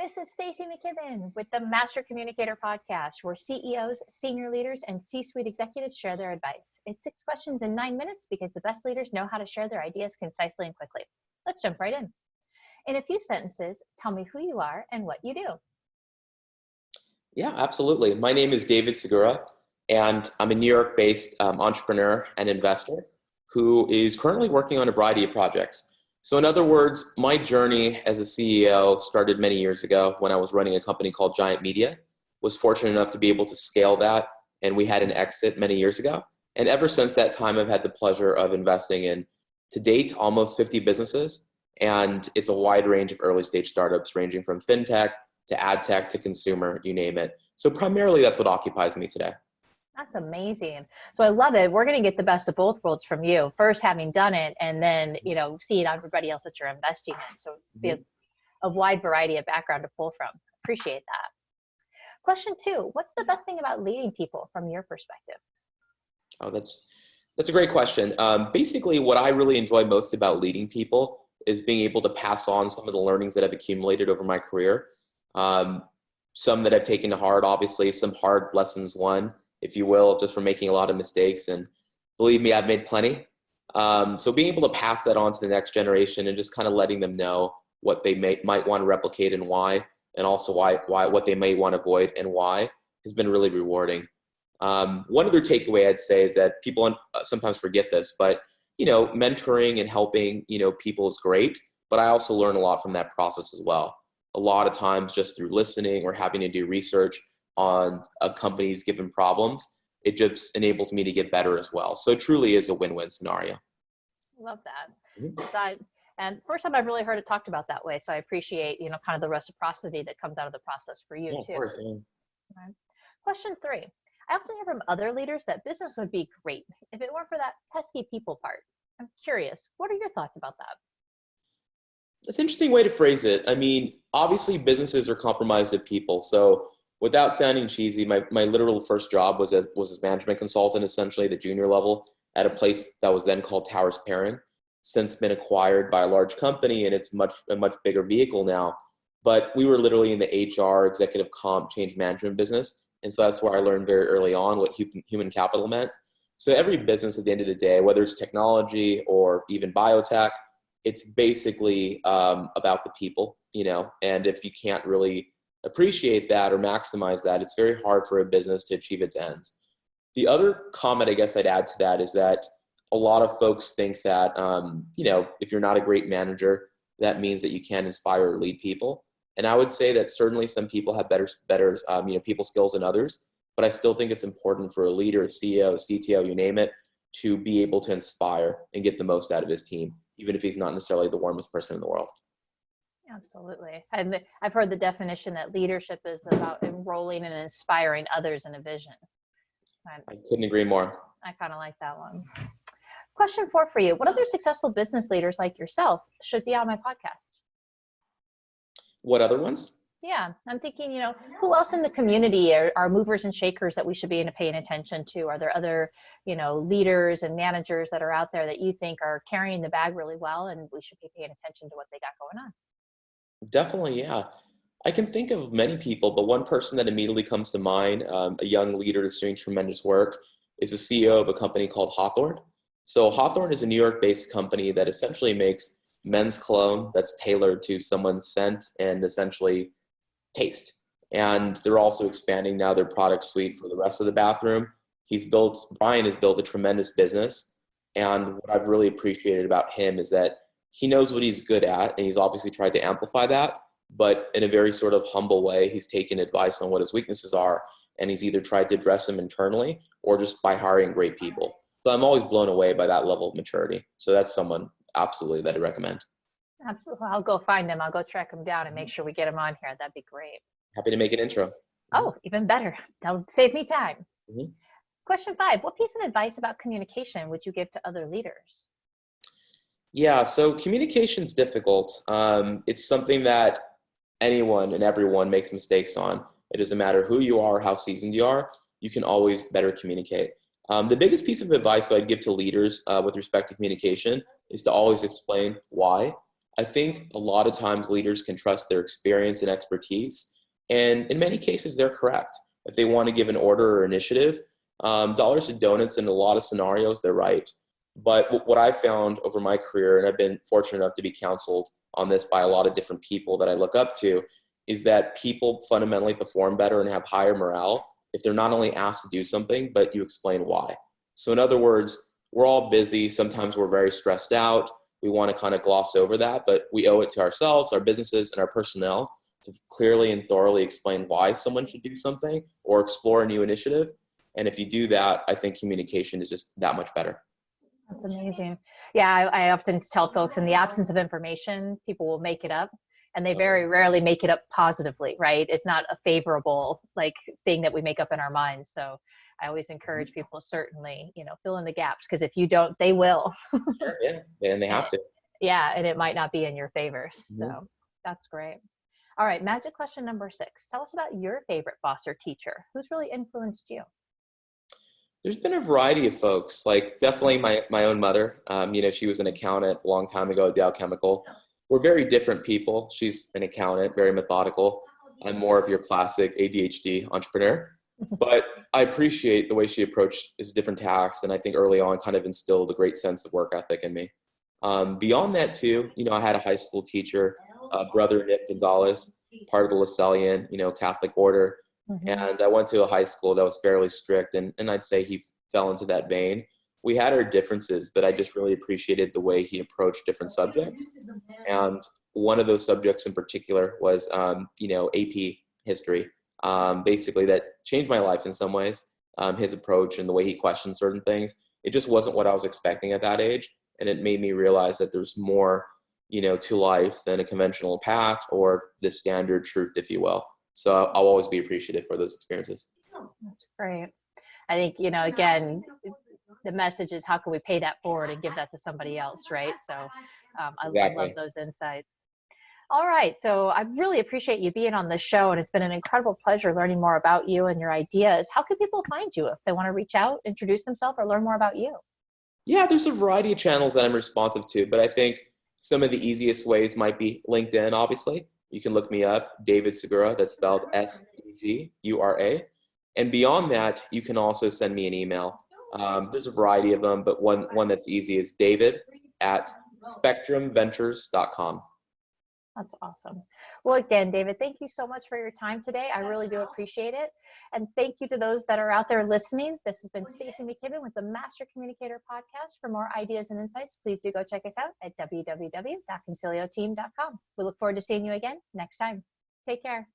This is Stacey McKibben with the Master Communicator podcast, where CEOs, senior leaders, and C-suite executives share their advice. It's 6 questions in 9 minutes because the best leaders know how to share their ideas concisely and quickly. Let's jump right in. In a few sentences, tell me who you are and what you do. Yeah, absolutely. My name is David Segura, and I'm a New York-based entrepreneur and investor who is currently working on a variety of projects. So in other words, my journey as a CEO started many years ago when I was running a company called Giant Media. Was fortunate enough to be able to scale that, and we had an exit many years ago. And ever since that time, I've had the pleasure of investing in, to date, almost 50 businesses. And it's a wide range of early stage startups ranging from fintech to ad tech to consumer, you name it. So primarily that's what occupies me today. That's amazing. So I love it. We're going to get the best of both worlds from you. First, having done it, and then, seeing everybody else that you're investing in. So be a wide variety of background to pull from. Appreciate that. Question 2, what's the best thing about leading people from your perspective? Oh, that's a great question. Basically, what I really enjoy most about leading people is being able to pass on some of the learnings that I've accumulated over my career. Some that I've taken to heart, obviously, some hard lessons won, if you will, just for making a lot of mistakes. And believe me, I've made plenty. So being able to pass that on to the next generation and just kind of letting them know what they might want to replicate and why, and also what they may want to avoid and why, has been really rewarding. One other takeaway I'd say is that people sometimes forget this, but mentoring and helping people is great, but I also learn a lot from that process as well. A lot of times just through listening or having to do research on a company's given problems, it just enables me to get better as well. So it truly is a win-win scenario. Love that. And first time I've really heard it talked about that way. So I appreciate, kind of the reciprocity that comes out of the process for you too. Of course, yeah. Right. Question 3. I often hear from other leaders that business would be great if it weren't for that pesky people part. I'm curious, what are your thoughts about that? That's an interesting way to phrase it. I mean, obviously businesses are comprised of people. So without sounding cheesy, my literal first job was as management consultant, essentially the junior level at a place that was then called Towers Perrin. Since been acquired by a large company, and it's a much bigger vehicle now. But we were literally in the HR, executive comp, change management business. And so that's where I learned very early on what human capital meant. So every business at the end of the day, whether it's technology or even biotech, it's basically about the people, and if you can't really appreciate that or maximize that, it's very hard for a business to achieve its ends. The other comment I guess I'd add to that is that a lot of folks think that, if you're not a great manager, that means that you can't inspire or lead people. And I would say that certainly some people have better people skills than others, but I still think it's important for a leader, CEO, CTO, you name it, to be able to inspire and get the most out of his team, even if he's not necessarily the warmest person in the world. Absolutely. And I've heard the definition that leadership is about enrolling and inspiring others in a vision. I couldn't agree more. I kind of like that one. Question 4 for you. What other successful business leaders like yourself should be on my podcast? What other ones? Yeah, I'm thinking, who else in the community are movers and shakers that we should be paying attention to? Are there other, leaders and managers that are out there that you think are carrying the bag really well and we should be paying attention to what they got going on? Definitely, yeah. I can think of many people, but one person that immediately comes to mind, a young leader that's doing tremendous work, is the CEO of a company called Hawthorne. So Hawthorne is a New York-based company that essentially makes men's cologne that's tailored to someone's scent and essentially taste. And they're also expanding now their product suite for the rest of the bathroom. Brian has built a tremendous business. And what I've really appreciated about him is that he knows what he's good at, and he's obviously tried to amplify that, but in a very sort of humble way, he's taken advice on what his weaknesses are, and he's either tried to address them internally or just by hiring great people. So I'm always blown away by that level of maturity. So that's someone absolutely that I recommend. Absolutely. I'll go find him. I'll go track him down and make sure we get him on here. That'd be great. Happy to make an intro. Oh, even better. That'll save me time. Mm-hmm. Question 5, what piece of advice about communication would you give to other leaders? Yeah, so communication is difficult. It's something that anyone and everyone makes mistakes on. It doesn't matter who you are, how seasoned you are, you can always better communicate. The biggest piece of advice that I'd give to leaders with respect to communication is to always explain why. I think a lot of times leaders can trust their experience and expertise. And in many cases, they're correct. If they want to give an order or initiative, dollars to donuts in a lot of scenarios, they're right. But what I found over my career, and I've been fortunate enough to be counseled on this by a lot of different people that I look up to, is that people fundamentally perform better and have higher morale if they're not only asked to do something, but you explain why. So in other words, we're all busy. Sometimes we're very stressed out. We want to kind of gloss over that, but we owe it to ourselves, our businesses, and our personnel to clearly and thoroughly explain why someone should do something or explore a new initiative. And if you do that, I think communication is just that much better. That's amazing. Yeah, I often tell folks in the absence of information, people will make it up, and they very rarely make it up positively, right? It's not a favorable like thing that we make up in our minds. So I always encourage people to certainly, fill in the gaps, because if you don't, they will. Sure, yeah, and they have to. Yeah, and it might not be in your favor. Mm-hmm. So that's great. All right, magic question number 6. Tell us about your favorite boss or teacher. Who's really influenced you? There's been a variety of folks, like definitely my own mother. She was an accountant a long time ago at Dow Chemical. We're very different people. She's an accountant, very methodical. I'm more of your classic ADHD entrepreneur. But I appreciate the way she approached his different tasks, and I think early on kind of instilled a great sense of work ethic in me. Beyond that too, I had a high school teacher, brother Nick Gonzalez, part of the Lasallian, Catholic order. Mm-hmm. And I went to a high school that was fairly strict, and I'd say he fell into that vein. We had our differences, but I just really appreciated the way he approached different subjects. And one of those subjects in particular was, AP history. Basically, that changed my life in some ways. His approach and the way he questioned certain things, it just wasn't what I was expecting at that age. And it made me realize that there's more, to life than a conventional path or the standard truth, if you will. So I'll always be appreciative for those experiences. That's great. I think, again, the message is how can we pay that forward and give that to somebody else, right? So I love those insights. All right. So I really appreciate you being on the show, and it's been an incredible pleasure learning more about you and your ideas. How can people find you if they want to reach out, introduce themselves, or learn more about you? Yeah, there's a variety of channels that I'm responsive to, but I think some of the easiest ways might be LinkedIn, obviously. You can look me up, David Segura, that's spelled Segura. And beyond that, you can also send me an email. There's a variety of them, but one that's easy is david@spectrumventures.com. That's awesome. Well, again, David, thank you so much for your time today. I really do appreciate it. And thank you to those that are out there listening. This has been Stacey McKibben with the Master Communicator Podcast. For more ideas and insights, please do go check us out at www.concilioteam.com. We look forward to seeing you again next time. Take care.